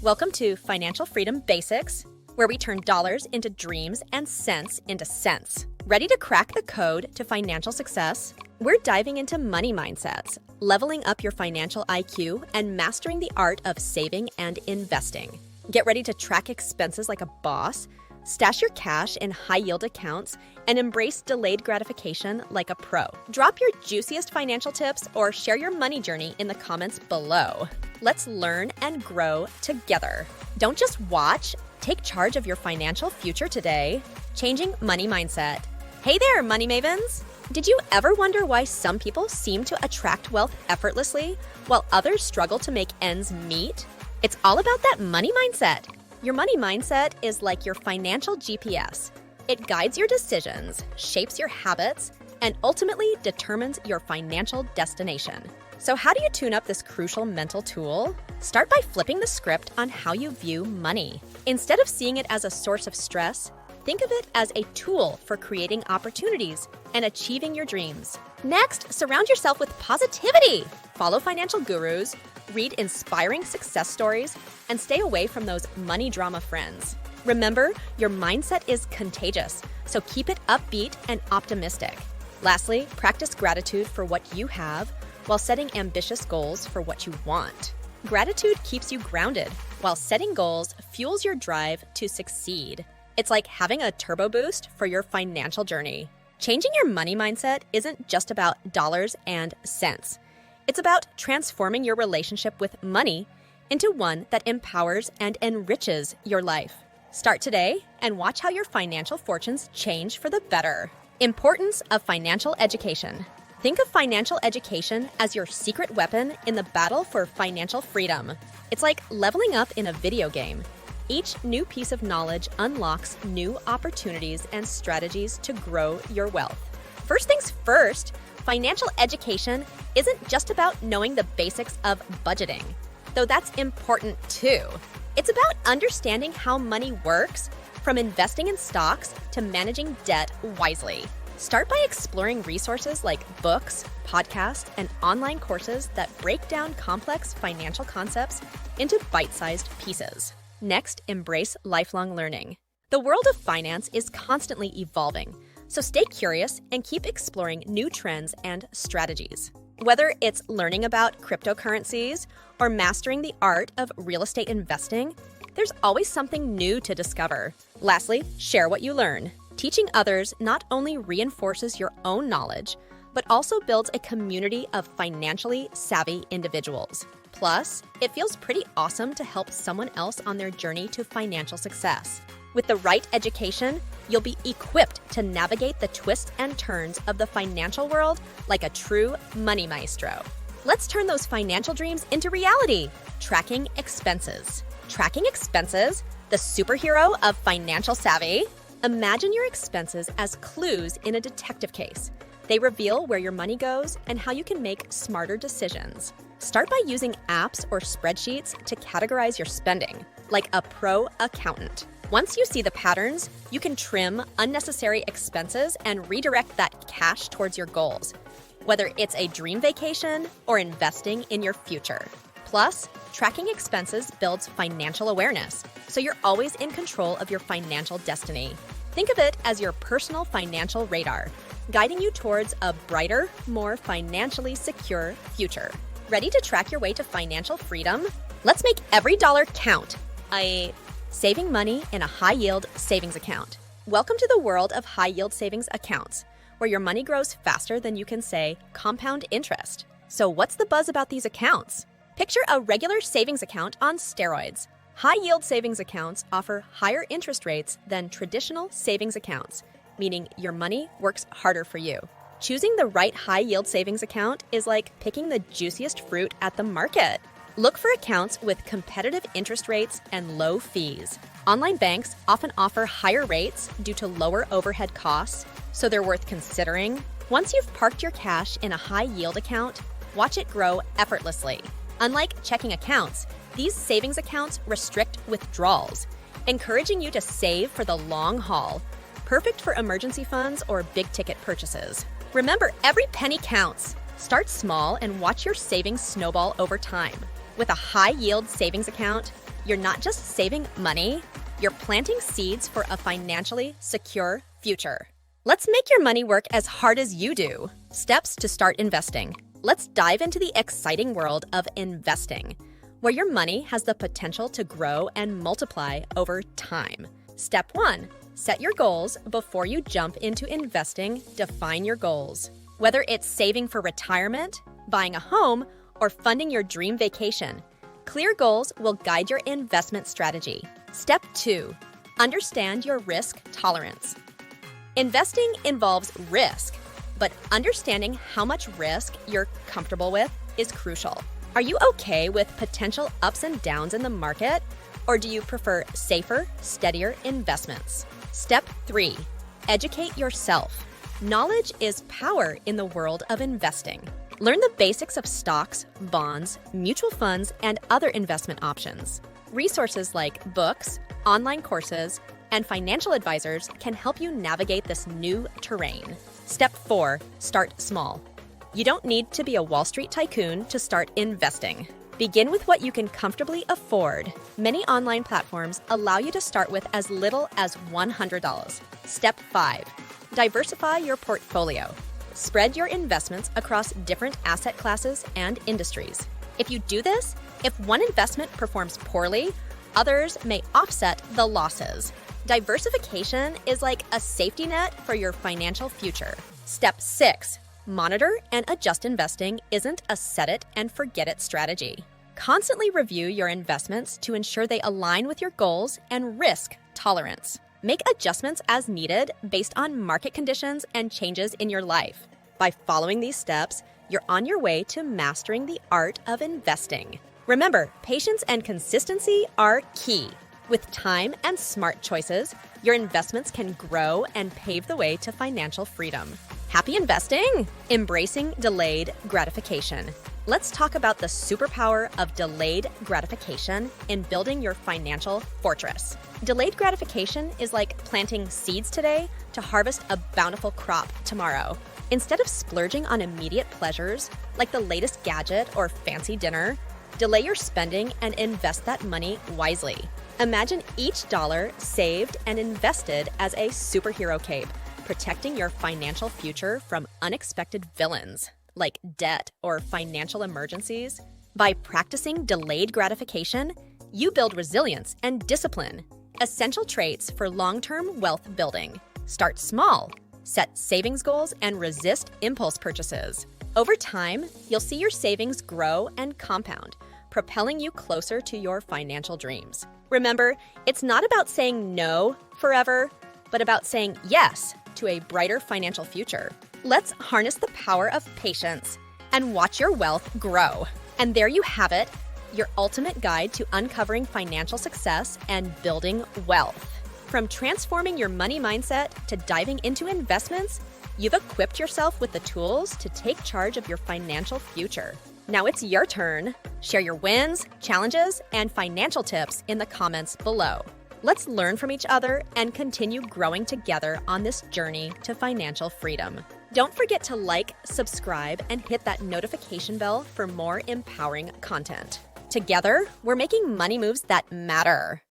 Welcome to Financial Freedom Basics, where we turn dollars into dreams and cents into cents. Ready to crack the code to financial success? We're diving into money mindsets, leveling up your financial IQ, and mastering the art of saving and investing. Get ready to track expenses like a boss, stash your cash in high-yield accounts, and embrace delayed gratification like a pro. Drop your juiciest financial tips or share your money journey in the comments below. Let's learn and grow together. Don't just watch, take charge of your financial future today. Changing money mindset. Hey there, money mavens! Did you ever wonder why some people seem to attract wealth effortlessly while others struggle to make ends meet? It's all about that money mindset. Your money mindset is like your financial GPS. It guides your decisions, shapes your habits, and ultimately determines your financial destination. So how do you tune up this crucial mental tool? Start by flipping the script on how you view money. Instead of seeing it as a source of stress, think of it as a tool for creating opportunities and achieving your dreams. Next, surround yourself with positivity. Follow financial gurus, read inspiring success stories, and stay away from those money drama friends. Remember, your mindset is contagious, so keep it upbeat and optimistic. Lastly, practice gratitude for what you have while setting ambitious goals for what you want. Gratitude keeps you grounded, while setting goals fuels your drive to succeed. It's like having a turbo boost for your financial journey. Changing your money mindset isn't just about dollars and cents. It's about transforming your relationship with money into one that empowers and enriches your life. Start today and watch how your financial fortunes change for the better. Importance of financial education. Think of financial education as your secret weapon in the battle for financial freedom. It's like leveling up in a video game. Each new piece of knowledge unlocks new opportunities and strategies to grow your wealth. First things first, financial education isn't just about knowing the basics of budgeting, though that's important too. It's about understanding how money works, from investing in stocks to managing debt wisely. Start by exploring resources like books, podcasts, and online courses that break down complex financial concepts into bite-sized pieces. Next, embrace lifelong learning. The world of finance is constantly evolving, so stay curious and keep exploring new trends and strategies. Whether it's learning about cryptocurrencies or mastering the art of real estate investing, there's always something new to discover. Lastly, share what you learn. Teaching others not only reinforces your own knowledge, but also builds a community of financially savvy individuals. Plus, it feels pretty awesome to help someone else on their journey to financial success. With the right education, you'll be equipped to navigate the twists and turns of the financial world like a true money maestro. Let's turn those financial dreams into reality. Tracking expenses. Tracking expenses, the superhero of financial savvy? Imagine your expenses as clues in a detective case. They reveal where your money goes and how you can make smarter decisions. Start by using apps or spreadsheets to categorize your spending, like a pro accountant. Once you see the patterns, you can trim unnecessary expenses and redirect that cash towards your goals, whether it's a dream vacation or investing in your future. Plus, tracking expenses builds financial awareness, so you're always in control of your financial destiny. Think of it as your personal financial radar, guiding you towards a brighter, more financially secure future. Ready to track your way to financial freedom? Let's make every dollar count. Saving money in a high-yield savings account. Welcome to the world of high-yield savings accounts, where your money grows faster than you can say compound interest. So what's the buzz about these accounts? Picture a regular savings account on steroids. High-yield savings accounts offer higher interest rates than traditional savings accounts, meaning your money works harder for you. Choosing the right high-yield savings account is like picking the juiciest fruit at the market. Look for accounts with competitive interest rates and low fees. Online banks often offer higher rates due to lower overhead costs, so they're worth considering. Once you've parked your cash in a high-yield account, watch it grow effortlessly. Unlike checking accounts, these savings accounts restrict withdrawals, encouraging you to save for the long haul. Perfect for emergency funds or big-ticket purchases. Remember, every penny counts. Start small and watch your savings snowball over time. With a high-yield savings account, You're not just saving money, you're planting seeds for a financially secure future. Let's make your money work as hard as you do. Steps to start investing. Let's dive into the exciting world of investing, where your money has the potential to grow and multiply over time. Step 1. Set your goals before you jump into investing. Define your goals. Whether it's saving for retirement, buying a home, or funding your dream vacation, clear goals will guide your investment strategy. Step 2. Understand your risk tolerance. Investing involves risk, but understanding how much risk you're comfortable with is crucial. Are you okay with potential ups and downs in the market, or do you prefer safer, steadier investments? Step 3. Educate yourself. Knowledge is power in the world of investing. Learn the basics of stocks, bonds, mutual funds, and other investment options. Resources like books, online courses, and financial advisors can help you navigate this new terrain. Step 4. Start small. You don't need to be a Wall Street tycoon to start investing. Begin with what you can comfortably afford. Many online platforms allow you to start with as little as $100. Step 5. Diversify your portfolio. Spread your investments across different asset classes and industries. If you do this, if one investment performs poorly, others may offset the losses. Diversification is like a safety net for your financial future. Step 6. Monitor and adjust investing isn't a set-it-and-forget-it strategy. Constantly review your investments to ensure they align with your goals and risk tolerance. Make adjustments as needed based on market conditions and changes in your life. By following these steps, you're on your way to mastering the art of investing. Remember, patience and consistency are key. With time and smart choices, your investments can grow and pave the way to financial freedom. Happy investing! Embracing delayed gratification. Let's talk about the superpower of delayed gratification in building your financial fortress. Delayed gratification is like planting seeds today to harvest a bountiful crop tomorrow. Instead of splurging on immediate pleasures like the latest gadget or fancy dinner, delay your spending and invest that money wisely. Imagine each dollar saved and invested as a superhero cape, protecting your financial future from unexpected villains like debt or financial emergencies. By practicing delayed gratification, you build resilience and discipline, essential traits for long-term wealth building. Start small, set savings goals, and resist impulse purchases. Over time, you'll see your savings grow and compound, propelling you closer to your financial dreams. Remember, it's not about saying no forever, but about saying yes to a brighter financial future. Let's harness the power of patience and watch your wealth grow. And there you have it, your ultimate guide to uncovering financial success and building wealth. From transforming your money mindset to diving into investments, you've equipped yourself with the tools to take charge of your financial future. Now it's your turn. Share your wins, challenges, and financial tips in the comments below. Let's learn from each other and continue growing together on this journey to financial freedom. Don't forget to like, subscribe, and hit that notification bell for more empowering content. Together, we're making money moves that matter.